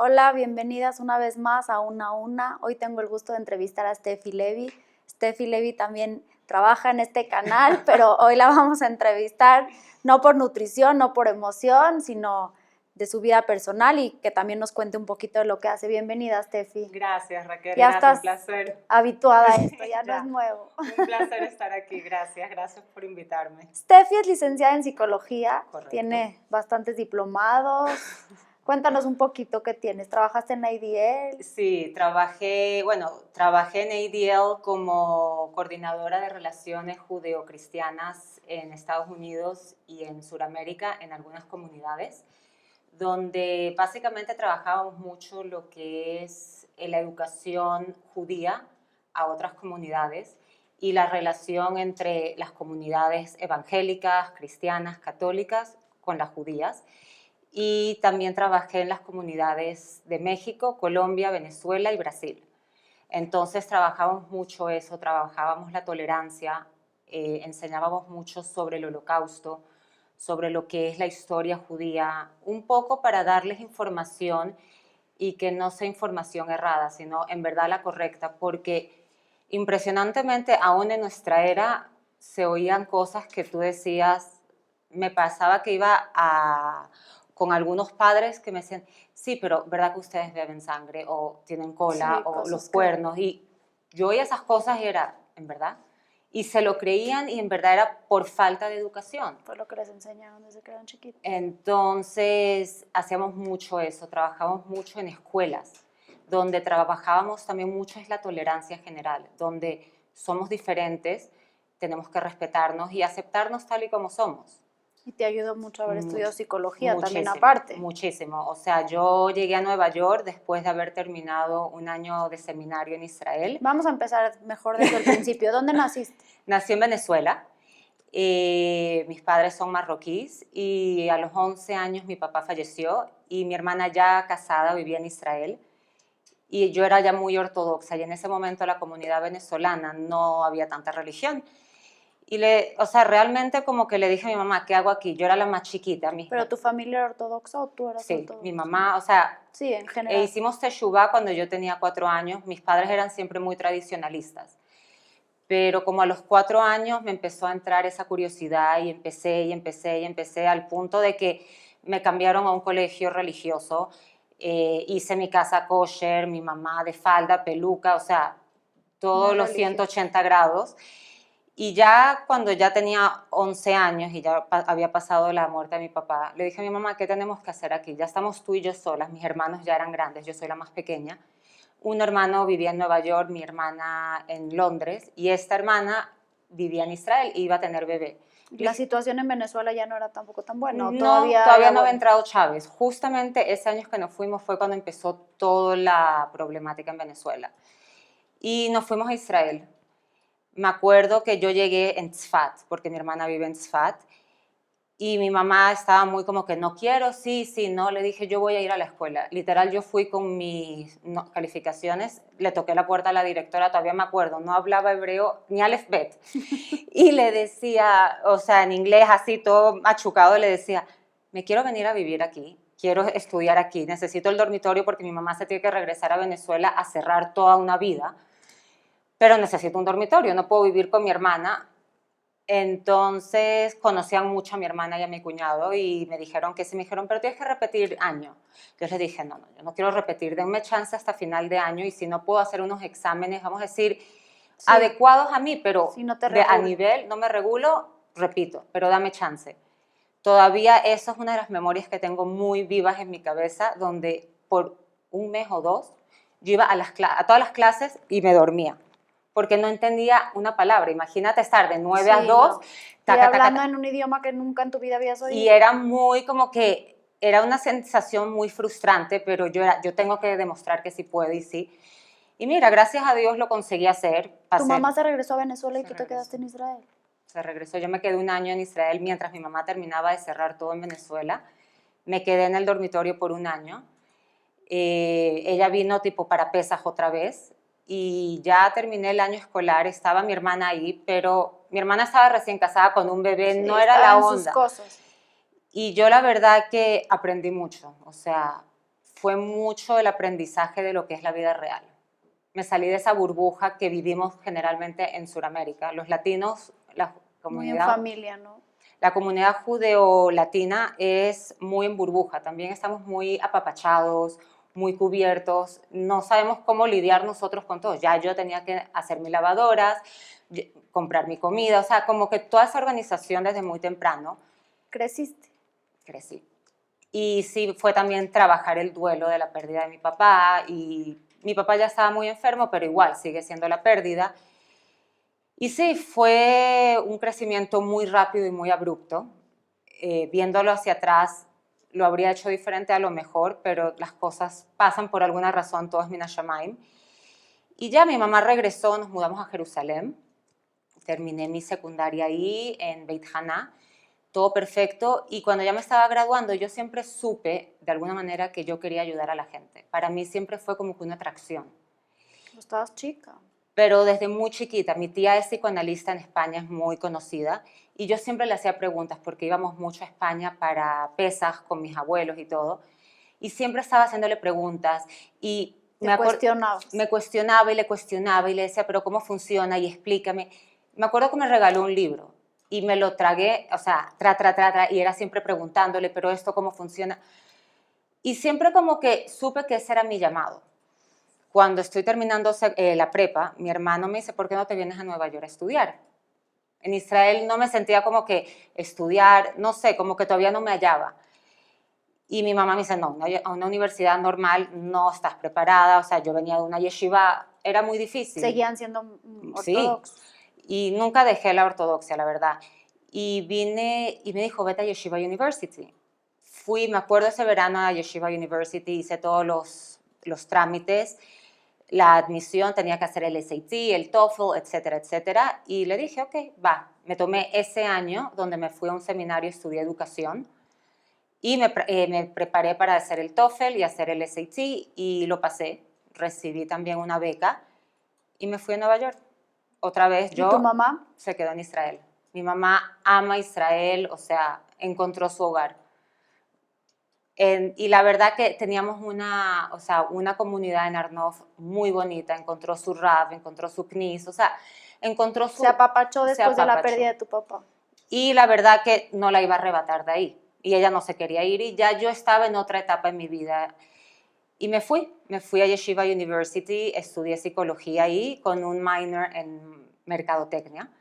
Hola, bienvenidas una vez más a Una a Una. Hoy tengo el gusto de entrevistar a Steffi Levi. Steffi Levi también trabaja en este canal, pero hoy la vamos a entrevistar no por nutrición, no por emoción, sino de su vida personal y que también nos cuente un poquito de lo que hace. Bienvenida, Steffi. Gracias, Raquel. Ya Gracias, estás un placer. habituada a esto, ya no Ya, es nuevo. un placer estar aquí. Gracias por invitarme. Steffi es licenciada en psicología, Correcto. tiene bastantes diplomados. Cuéntanos un poquito qué tienes. ¿Trabajaste en ADL? Sí, trabajé en ADL como coordinadora de relaciones judeocristianas en Estados Unidos y en Sudamérica, en algunas comunidades, donde básicamente trabajábamos mucho lo que es la educación judía a otras comunidades y la relación entre las comunidades evangélicas, cristianas, católicas con las judías. Y también trabajé en las comunidades de México, Colombia, Venezuela y Brasil. Entonces trabajábamos mucho eso, trabajábamos la tolerancia, enseñábamos mucho sobre el Holocausto, sobre lo que es la historia judía, un poco para darles información y que no sea información errada, sino en verdad la correcta, porque impresionantemente aún en nuestra era se oían cosas que tú decías, me pasaba que con algunos padres que me decían, sí, pero ¿verdad que ustedes beben sangre o tienen cola Sí, o los cosas cuernos? Y yo oía esas cosas y era, ¿en verdad? Y se lo creían y en verdad era por falta de educación. Fue lo que les enseñaron desde que eran chiquitos. Entonces hacíamos mucho eso, trabajábamos mucho en escuelas, donde trabajábamos también mucho es la tolerancia general, donde somos diferentes, tenemos que respetarnos y aceptarnos tal y como somos. Y te ayudó mucho haber estudiado psicología también Muchísimo, aparte. muchísimo. O sea, yo llegué a Nueva York después de haber terminado un año de seminario en Israel. Vamos a empezar mejor desde el principio. ¿Dónde naciste? Nací en Venezuela. Mis padres son marroquíes y a los 11 años mi papá falleció y mi hermana ya casada vivía en Israel y yo era ya muy ortodoxa y en ese momento la comunidad venezolana no había tanta religión. O sea, realmente como que le dije a mi mamá, ¿qué hago aquí? Yo era la más chiquita. ¿Pero tu familia era ortodoxa o tú eras Sí, ortodoxa? mi mamá, o sea, Sí, en general. hicimos teshuvá cuando yo tenía 4 años. Mis padres eran siempre muy tradicionalistas. Pero como a los 4 años me empezó a entrar esa curiosidad y empecé al punto de que me cambiaron a un colegio religioso. Hice mi casa kosher, mi mamá de falda, peluca, o sea, todos Muy los religiosa. 180 grados. Y ya cuando ya tenía 11 años y ya había pasado la muerte de mi papá, le dije a mi mamá, ¿qué tenemos que hacer aquí? Ya estamos tú y yo solas, mis hermanos ya eran grandes, yo soy la más pequeña. Un hermano vivía en Nueva York, mi hermana en Londres, y esta hermana vivía en Israel y iba a tener bebé. La situación en Venezuela ya no era tampoco tan buena. ¿O No, todavía todavía era no había buena? entrado Chávez. Justamente ese año que nos fuimos fue cuando empezó toda la problemática en Venezuela. Y nos fuimos a Israel. Me acuerdo que yo llegué en Tzfat, porque mi hermana vive en Tzfat, y mi mamá estaba muy como que no quiero, sí, sí, no. Le dije, yo voy a ir a la escuela. Literal, yo fui con mis calificaciones, le toqué la puerta a la directora, todavía me acuerdo, no hablaba hebreo ni Aleph Bet. Y le decía, o sea, en inglés así todo machucado, le decía, me quiero venir a vivir aquí, quiero estudiar aquí, necesito el dormitorio porque mi mamá se tiene que regresar a Venezuela a cerrar toda una vida, pero necesito un dormitorio, no puedo vivir con mi hermana. Entonces conocían mucho a mi hermana y a mi cuñado y me dijeron que sí, me dijeron, pero tienes que repetir año. Yo les dije, no, yo no quiero repetir, denme chance hasta final de año y si no puedo hacer unos exámenes, vamos a decir, Sí. adecuados a mí, pero Si no te a nivel, no me regulo, repito, pero dame chance. Todavía eso es una de las memorias que tengo muy vivas en mi cabeza, donde por un mes o dos yo iba a todas las clases y me dormía porque no entendía una palabra. Imagínate estar de 9 a 2, no. Y hablando en un idioma que nunca en tu vida habías oído. y era muy como que, era una sensación muy frustrante, pero yo tengo que demostrar que sí puedo y sí. Y mira, gracias a Dios lo conseguí hacer. Tu mamá se regresó a Venezuela y tú te quedaste en Israel. Se regresó, yo me quedé un año en Israel mientras mi mamá terminaba de cerrar todo en Venezuela. Me quedé en el dormitorio por un año. Ella vino tipo para Pesaj otra vez y ya terminé el año escolar, estaba mi hermana ahí, pero mi hermana estaba recién casada con un bebé, Sí, no era la onda. Sus cosas. Y yo la verdad que aprendí mucho, o sea, fue mucho el aprendizaje de lo que es la vida real. Me salí de esa burbuja que vivimos generalmente en Sudamérica. Los latinos, la Muy en comunidad, familia, ¿no? la comunidad judeo-latina es muy en burbuja. También estamos muy apapachados, muy cubiertos. No sabemos cómo lidiar nosotros con todo. Ya yo tenía que hacer mis lavadoras, comprar mi comida. O sea, como que toda esa organización desde muy temprano. ¿Creciste? Crecí. Y sí, fue también trabajar el duelo de la pérdida de mi papá. Y mi papá ya estaba muy enfermo, pero igual sigue siendo la pérdida. Y sí, fue un crecimiento muy rápido y muy abrupto. Viéndolo hacia atrás, lo habría hecho diferente a lo mejor, pero las cosas pasan por alguna razón, todo es Min Hashamayim. Y ya mi mamá regresó, nos mudamos a Jerusalén. Terminé mi secundaria ahí, en Beit Haná, todo perfecto. Y cuando ya me estaba graduando, yo siempre supe, de alguna manera, que yo quería ayudar a la gente. Para mí siempre fue como que una atracción. Estabas chica. Pero desde muy chiquita, mi tía es psicoanalista en España, es muy conocida, y yo siempre le hacía preguntas porque íbamos mucho a España para pesas con mis abuelos y todo, y siempre estaba haciéndole preguntas y me cuestionaba y le decía, pero ¿cómo funciona? Y explícame. Me acuerdo que me regaló un libro y me lo tragué, o sea, y era siempre preguntándole, pero esto ¿cómo funciona? Y siempre como que supe que ese era mi llamado. Cuando estoy terminando la prepa, mi hermano me dice, ¿por qué no te vienes a Nueva York a estudiar? En Israel no me sentía como que estudiar, no sé, como que todavía no me hallaba. Y mi mamá me dice, no, a una universidad normal no estás preparada, o sea, yo venía de una yeshiva, era muy difícil. Seguían siendo ortodoxos. Sí, y nunca dejé la ortodoxia, la verdad. Y vine y me dijo, vete a Yeshiva University. Fui, me acuerdo ese verano a Yeshiva University, hice todos los trámites, la admisión, tenía que hacer el SAT, el TOEFL, etcétera, etcétera. Y le dije, ok, va. Me tomé ese año donde me fui a un seminario, estudié educación y me preparé para hacer el TOEFL y hacer el SAT y lo pasé. Recibí también una beca y me fui a Nueva York. Otra vez yo. ¿Y tu mamá? Se quedó en Israel. Mi mamá ama Israel, o sea, encontró su hogar. Y la verdad que teníamos una comunidad en Arnov muy bonita, encontró su Rav, encontró su Knis, o sea, encontró su... Se apapachó después de la pérdida de tu papá. Y la verdad que no la iba a arrebatar de ahí. Y ella no se quería ir y ya yo estaba en otra etapa en mi vida. Y me fui a Yeshiva University, estudié psicología ahí con un minor en mercadotecnia.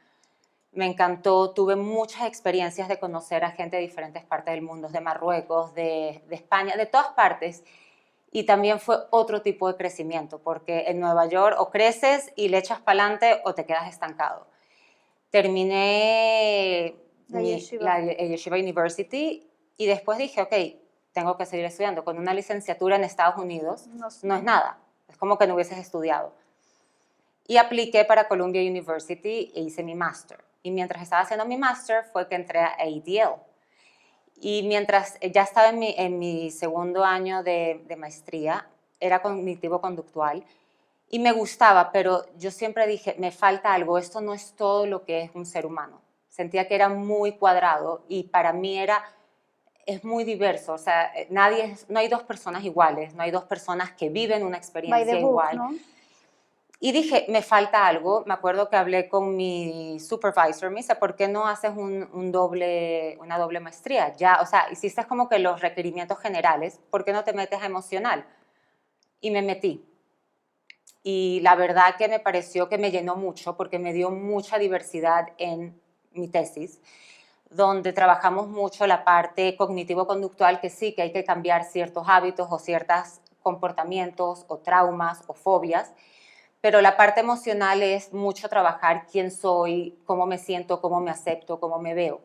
Me encantó, tuve muchas experiencias de conocer a gente de diferentes partes del mundo, de Marruecos, de España, de todas partes. Y también fue otro tipo de crecimiento, porque en Nueva York o creces y le echas para adelante o te quedas estancado. Terminé la Yeshiva University y después dije, ok, tengo que seguir estudiando. Con una licenciatura en Estados Unidos no es nada, es como que no hubieses estudiado. Y apliqué para Columbia University e hice mi máster. Y mientras estaba haciendo mi máster fue que entré a ADL. Y mientras ya estaba en mi segundo año de maestría, era cognitivo-conductual, y me gustaba, pero yo siempre dije, me falta algo, esto no es todo lo que es un ser humano. Sentía que era muy cuadrado y para mí es muy diverso, o sea, no hay dos personas iguales, no hay dos personas que viven una experiencia igual. ¿No? Y dije, me falta algo. Me acuerdo que hablé con mi supervisor, me dice, ¿por qué no haces una doble maestría? Ya, o sea, hiciste como que los requerimientos generales, ¿por qué no te metes a emocional? Y me metí. Y la verdad que me pareció que me llenó mucho porque me dio mucha diversidad en mi tesis, donde trabajamos mucho la parte cognitivo-conductual, que sí, que hay que cambiar ciertos hábitos o ciertos comportamientos o traumas o fobias, pero la parte emocional es mucho trabajar quién soy, cómo me siento, cómo me acepto, cómo me veo.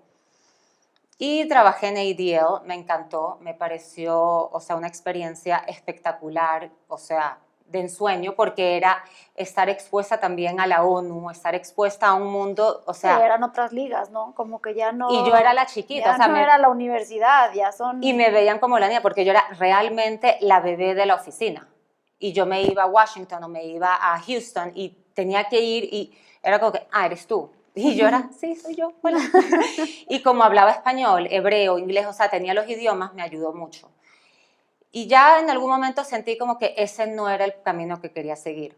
Y trabajé en ADL, me encantó, me pareció, o sea, una experiencia espectacular, o sea, de ensueño, porque era estar expuesta también a la ONU, estar expuesta a un mundo, o sea... Sí, eran otras ligas, ¿no? Como que ya no... Y yo era la chiquita, o sea... no era la universidad, ya son... Y me veían como la niña, porque yo era realmente la bebé de la oficina. Y yo me iba a Washington o me iba a Houston y tenía que ir y era como que, eres tú. Y yo era, sí, soy yo, hola. Y como hablaba español, hebreo, inglés, o sea, tenía los idiomas, me ayudó mucho. Y ya en algún momento sentí como que ese no era el camino que quería seguir.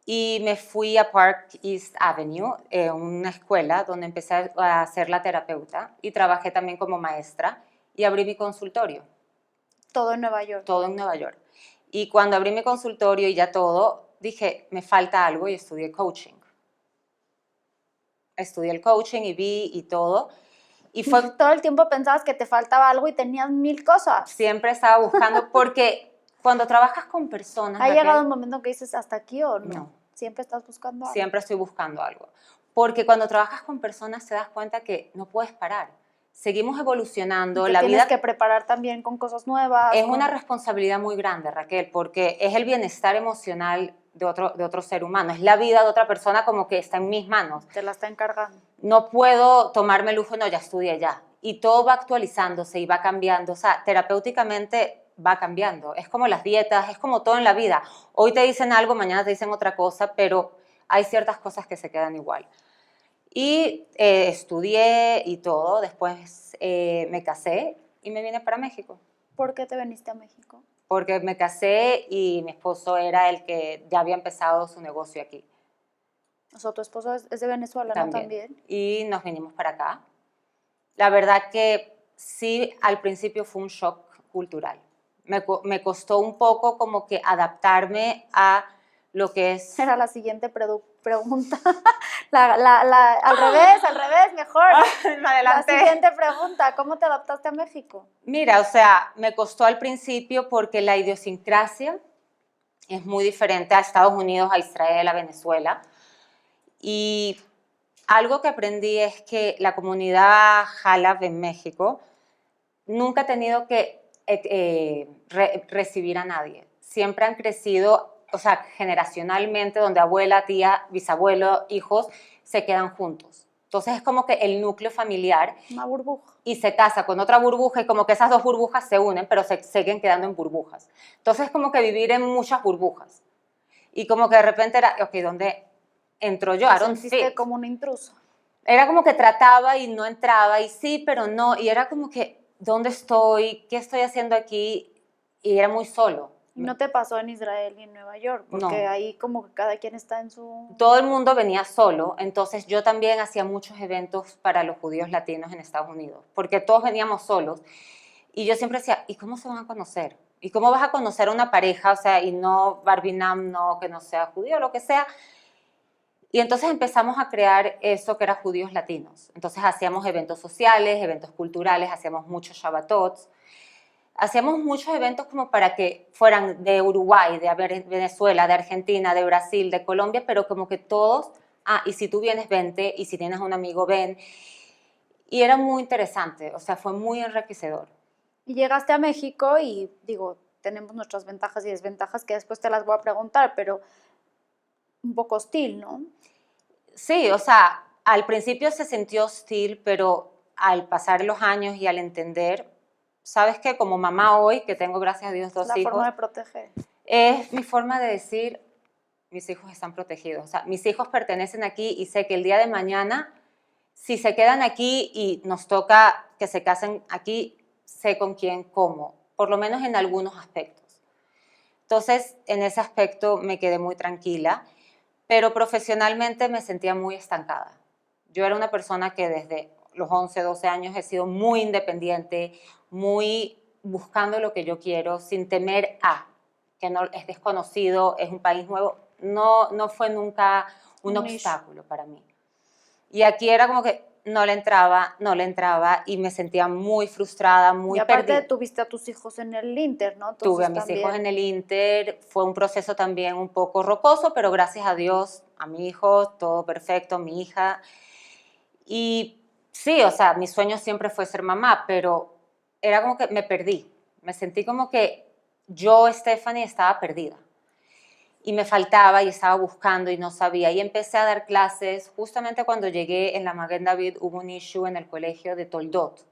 Y me fui a Park East Avenue, una escuela donde empecé a ser la terapeuta y trabajé también como maestra y abrí mi consultorio. Todo en Nueva York. Todo en Nueva York. Y cuando abrí mi consultorio y ya todo, dije, me falta algo y estudié coaching. Estudié el coaching y vi y todo. Y fue, todo el tiempo pensabas que te faltaba algo y tenías 1000 cosas. Siempre estaba buscando, porque cuando trabajas con personas... ¿Ha llegado un momento que dices hasta aquí o no? No. Siempre estás buscando algo. Siempre estoy buscando algo. Porque cuando trabajas con personas te das cuenta que no puedes parar. Seguimos evolucionando. Que la tienes vida que preparar también con cosas nuevas. Es una responsabilidad muy grande, Raquel, porque es el bienestar emocional de otro ser humano. Es la vida de otra persona como que está en mis manos. Te la está encargando. No puedo tomarme el lujo, no, ya estudié ya. Y todo va actualizándose y va cambiando. O sea, terapéuticamente va cambiando. Es como las dietas, es como todo en la vida. Hoy te dicen algo, mañana te dicen otra cosa, pero hay ciertas cosas que se quedan igual. Y estudié y todo. Después me casé y me vine para México. ¿Por qué te viniste a México? Porque me casé y mi esposo era el que ya había empezado su negocio aquí. O sea, tu esposo es de Venezuela, ¿no? También. Y nos vinimos para acá. La verdad que sí, al principio fue un shock cultural. Me costó un poco como que adaptarme a lo que es... Era la siguiente pregunta. Al revés, mejor. Adelante. La siguiente pregunta, ¿cómo te adaptaste a México? Mira, o sea, me costó al principio porque la idiosincrasia es muy diferente a Estados Unidos, a Israel, a Venezuela. Y algo que aprendí es que la comunidad Jalab en México nunca ha tenido que recibir a nadie. Siempre han crecido, o sea, generacionalmente, donde abuela, tía, bisabuelo, hijos se quedan juntos. Entonces es como que el núcleo familiar... Una burbuja. Y se casa con otra burbuja y como que esas dos burbujas se unen, pero se siguen quedando en burbujas. Entonces es como que vivir en muchas burbujas. Y como que de repente era, ok, ¿dónde entro yo? Te sentiste como un intruso. Era como que trataba y no entraba, y sí, pero no. Y era como que, ¿dónde estoy? ¿Qué estoy haciendo aquí? Y era muy solo. ¿Y no te pasó en Israel ni en Nueva York? Porque No. ahí como que cada quien está en su... Todo el mundo venía solo, entonces yo también hacía muchos eventos para los judíos latinos en Estados Unidos, porque todos veníamos solos. Y yo siempre decía, ¿y cómo se van a conocer? ¿Y cómo vas a conocer a una pareja? O sea, y no Barbinam, no que no sea judío, lo que sea. Y entonces empezamos a crear eso que era Judíos Latinos. Entonces hacíamos eventos sociales, eventos culturales, hacíamos muchos Shabbatots. Hacíamos muchos eventos como para que fueran de Uruguay, de Venezuela, de Argentina, de Brasil, de Colombia, pero como que todos, y si tú vienes, vente, y si tienes un amigo, ven. Y era muy interesante, o sea, fue muy enriquecedor. Y llegaste a México y, digo, tenemos nuestras ventajas y desventajas que después te las voy a preguntar, pero un poco hostil, ¿no? Sí, o sea, al principio se sintió hostil, pero al pasar los años y al entender, ¿sabes qué? Como mamá hoy, que tengo, gracias a Dios, dos hijos. La forma de proteger. Es mi forma de decir, mis hijos están protegidos. O sea, mis hijos pertenecen aquí y sé que el día de mañana, si se quedan aquí y nos toca que se casen aquí, sé con quién, cómo, por lo menos en algunos aspectos. Entonces, en ese aspecto me quedé muy tranquila, pero profesionalmente me sentía muy estancada. Yo era una persona que desde los 11, 12 años he sido muy independiente, muy buscando lo que yo quiero, sin temer que no es desconocido, es un país nuevo. No fue nunca un obstáculo para mí. Y aquí era como que no le entraba y me sentía muy frustrada, muy perdida. Y aparte tuviste a tus hijos en el Inter, ¿no? Tuve a mis hijos en el Inter, fue un proceso también un poco rocoso, pero gracias a Dios, a mi hijo, todo perfecto, mi hija. Y sí, o sea, mi sueño siempre fue ser mamá, pero era como que me perdí. Me sentí como que yo, Stephanie, estaba perdida. Y me faltaba y estaba buscando y no sabía. Y empecé a dar clases. Justamente cuando llegué en la Maguen David hubo un issue en el colegio de Toldot.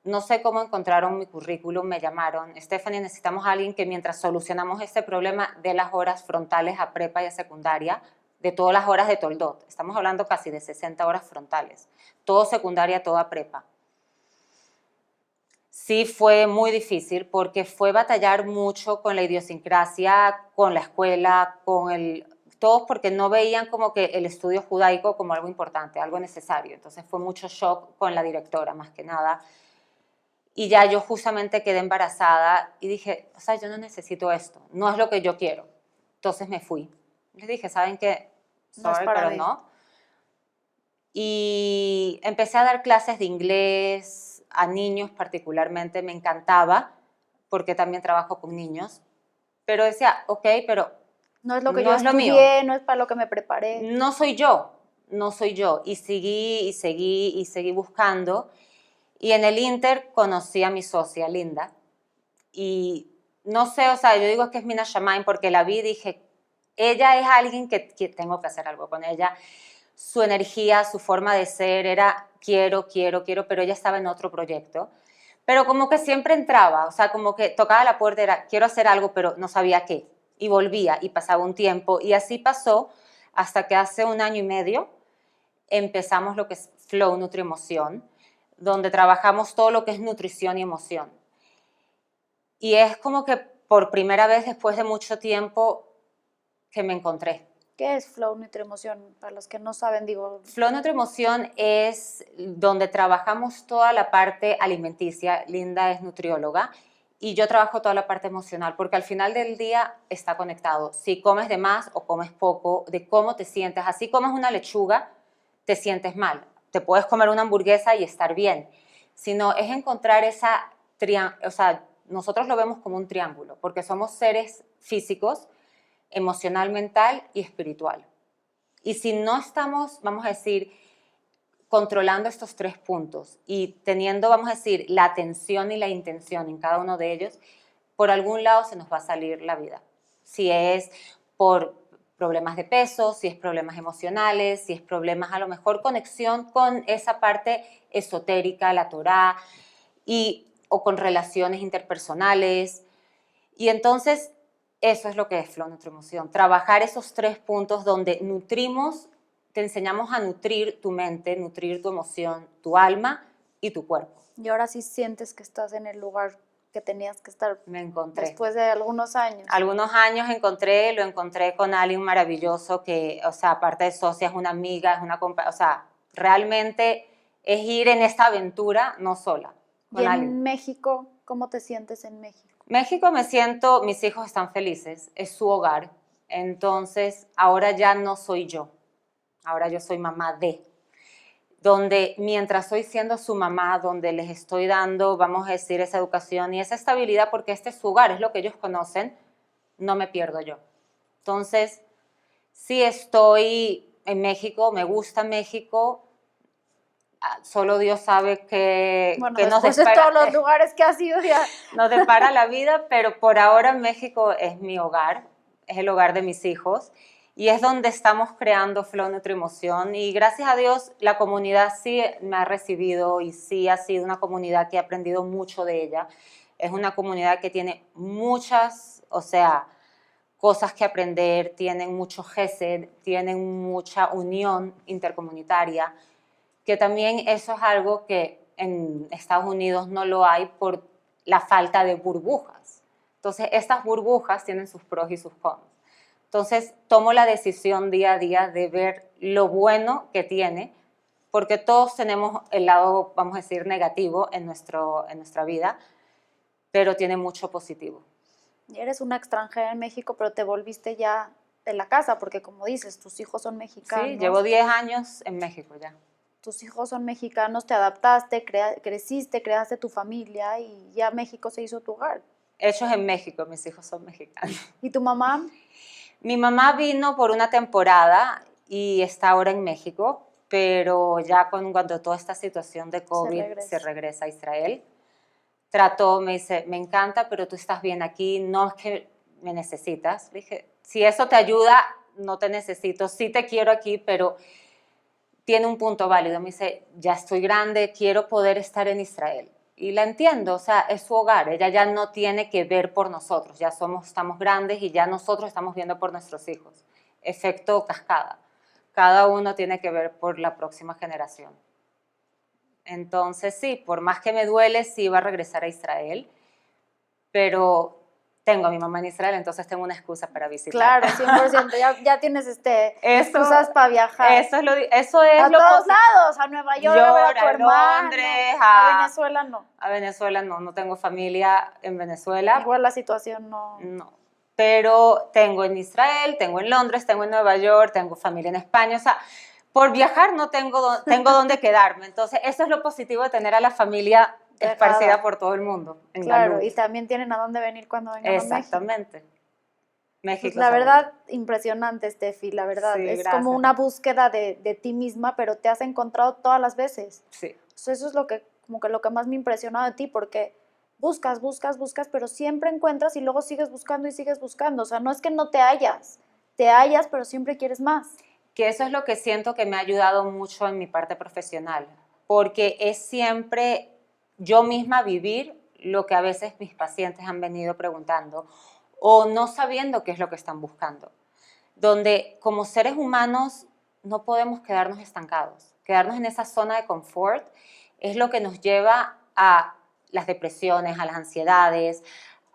No sé cómo encontraron mi currículum, me llamaron. Stephanie, necesitamos a alguien que mientras solucionamos este problema de las horas frontales a prepa y a secundaria, de todas las horas de Toldot. Estamos hablando casi de 60 horas frontales. Todo secundaria, toda prepa. sí fue muy difícil porque fue batallar mucho con la idiosincrasia, con la escuela, todos porque no veían como que el estudio judaico como algo importante, algo necesario. Entonces fue mucho shock con la directora, más que nada. Y ya yo justamente quedé embarazada y dije, o sea, yo no necesito esto, no es lo que yo quiero. Entonces me fui. Les dije, ¿saben qué? No es Sorry, para pero mí. no. Y empecé a dar clases de inglés a niños particularmente, me encantaba, porque también trabajo con niños. Pero decía, ok, pero No es lo que yo no es lo mío. estudié, no es para lo que me preparé. No soy yo, no soy yo. Y seguí buscando. Y en el Inter conocí a mi socia, Linda. Y no sé, o sea, yo digo que es Mina Shamaim porque la vi y dije, ella es alguien que tengo que hacer algo con ella. Su energía, su forma de ser era quiero, pero ella estaba en otro proyecto. Pero como que siempre entraba, o sea, como que tocaba la puerta, era quiero hacer algo, pero no sabía qué. Y volvía y pasaba un tiempo. Y así pasó hasta que hace 1 año y medio empezamos lo que es Flow Nutriemoción, donde trabajamos todo lo que es nutrición y emoción. Y es como que por primera vez después de mucho tiempo que me encontré. ¿Qué es Flow Nutriemoción? Para los que no saben, digo, Flow Nutriemoción es donde trabajamos toda la parte alimenticia. Linda es nutrióloga y yo trabajo toda la parte emocional porque al final del día está conectado. Si comes de más o comes poco, de cómo te sientes. Así comes una lechuga, te sientes mal. Te puedes comer una hamburguesa y estar bien. Sino es encontrar esa o sea, nosotros lo vemos como un triángulo porque somos seres físicos, emocional, mental y espiritual. Y si no estamos, vamos a decir, controlando estos 3 puntos y teniendo, vamos a decir, la atención y la intención en cada uno de ellos, por algún lado se nos va a salir la vida. Si es por problemas de peso, si es problemas emocionales, si es problemas a lo mejor conexión con esa parte esotérica, la Torá, o con relaciones interpersonales. Y entonces eso es lo que es Flow Nutrimoción, trabajar esos 3 puntos donde nutrimos, te enseñamos a nutrir tu mente, nutrir tu emoción, tu alma y tu cuerpo. y ahora sí sientes que estás en el lugar que tenías que estar Me encontré. después de algunos años. Algunos años lo encontré con alguien maravilloso que, o sea, aparte de socia, es una amiga, es una o sea, realmente es ir en esta aventura no sola, con Y alguien. en México, ¿cómo te sientes en México? México me siento, mis hijos están felices, es su hogar, entonces ahora ya no soy yo, ahora yo soy mamá donde mientras estoy siendo su mamá, donde les estoy dando, vamos a decir, esa educación y esa estabilidad, porque este es su hogar, es lo que ellos conocen, no me pierdo yo. Entonces, sí estoy en México, me gusta México, solo Dios sabe que nos después de todos los lugares que has ido ya. nos depara la vida, pero por ahora México es mi hogar, es el hogar de mis hijos y es donde estamos creando Flow Nutrimoción y gracias a Dios la comunidad sí me ha recibido y sí ha sido una comunidad que he aprendido mucho de ella. Es una comunidad que tiene muchas, o sea, cosas que aprender, tienen mucho gesed, tienen mucha unión intercomunitaria, que también eso es algo que en Estados Unidos no lo hay por la falta de burbujas. Entonces, estas burbujas tienen sus pros y sus cons. Entonces, tomo la decisión día a día de ver lo bueno que tiene, porque todos tenemos el lado, vamos a decir, negativo en nuestra vida, pero tiene mucho positivo. Y eres una extranjera en México, pero te volviste ya de la casa, porque como dices, tus hijos son mexicanos. Sí, llevo 10 años en México ya. Tus hijos son mexicanos, te adaptaste, creciste, creaste tu familia y ya México se hizo tu hogar. Hechos en México, mis hijos son mexicanos. ¿Y tu mamá? Mi mamá vino por una temporada y está ahora en México, pero ya cuando toda esta situación de COVID se regresa a Israel. Me dice, me encanta, pero tú estás bien aquí, no es que me necesitas. Le dije, si eso te ayuda, no te necesito, sí te quiero aquí, pero tiene un punto válido. Me dice, ya estoy grande, quiero poder estar en Israel. Y la entiendo, o sea, es su hogar, ella ya no tiene que ver por nosotros, ya estamos grandes y ya nosotros estamos viendo por nuestros hijos. Efecto cascada, cada uno tiene que ver por la próxima generación. Entonces, sí, por más que me duele, sí iba a regresar a Israel, pero tengo a mi mamá en Israel, entonces tengo una excusa para visitar. Claro, 100%, ya tienes excusas para viajar. Eso es a lo todos lados, a Nueva York a ver a tu hermano, Londres, a Venezuela no. A Venezuela no tengo familia en Venezuela. Igual la situación no. No, pero tengo en Israel, tengo en Londres, tengo en Nueva York, tengo familia en España, o sea, por viajar no tengo dónde quedarme. Entonces, eso es lo positivo de tener a la familia esparcida por todo el mundo. Claro, y también tienen a dónde venir cuando vengan a México. Exactamente. México. Pues la verdad, impresionante, Steffi, la verdad. Sí, es gracias. como una búsqueda de ti misma, pero te has encontrado todas las veces. Sí. O sea, eso es lo que más me ha impresionado de ti, porque buscas, pero siempre encuentras y luego sigues buscando y sigues buscando. O sea, no es que no te hallas, pero siempre quieres más. Que eso es lo que siento que me ha ayudado mucho en mi parte profesional, porque es siempre yo misma vivir lo que a veces mis pacientes han venido preguntando o no sabiendo qué es lo que están buscando. Donde como seres humanos no podemos quedarnos estancados. Quedarnos en esa zona de confort es lo que nos lleva a las depresiones, a las ansiedades,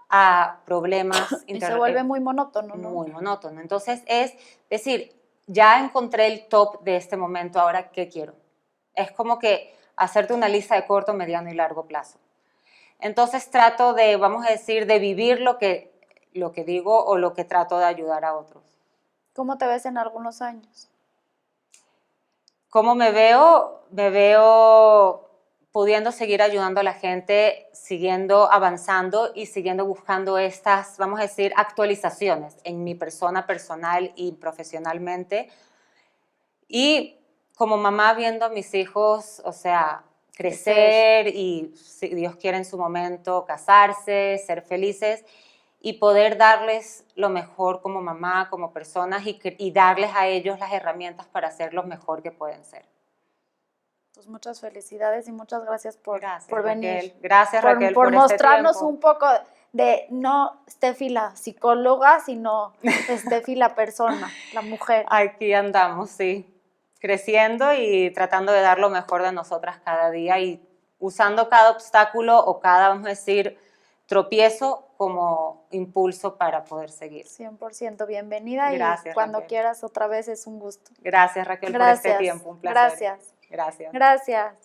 a problemas. Y se vuelve muy monótono, ¿no? Muy monótono. Entonces es decir, ya encontré el top de este momento, ahora ¿qué quiero? Es como que hacerte una lista de corto, mediano y largo plazo. Entonces trato de, vamos a decir, de vivir lo que digo o lo que trato de ayudar a otros. ¿Cómo te ves en algunos años? ¿Cómo me veo? Me veo pudiendo seguir ayudando a la gente, siguiendo avanzando y siguiendo buscando estas, vamos a decir, actualizaciones en mi persona personal y profesionalmente. Y como mamá viendo a mis hijos, o sea, crecer y, si Dios quiere en su momento, casarse, ser felices y poder darles lo mejor como mamá, como personas y darles a ellos las herramientas para ser lo mejor que pueden ser. Pues muchas felicidades y muchas gracias por venir. Raquel. Gracias, Raquel, por mostrarnos este tiempo. Un poco de no Steffi la psicóloga, sino Steffi la persona, la mujer. Aquí andamos, sí, creciendo y tratando de dar lo mejor de nosotras cada día y usando cada obstáculo o cada, vamos a decir, tropiezo como impulso para poder seguir. 100% bienvenida. Gracias, y cuando Raquel. quieras otra vez es un gusto. Gracias, Raquel, por este tiempo, un placer. Gracias. Gracias. Gracias.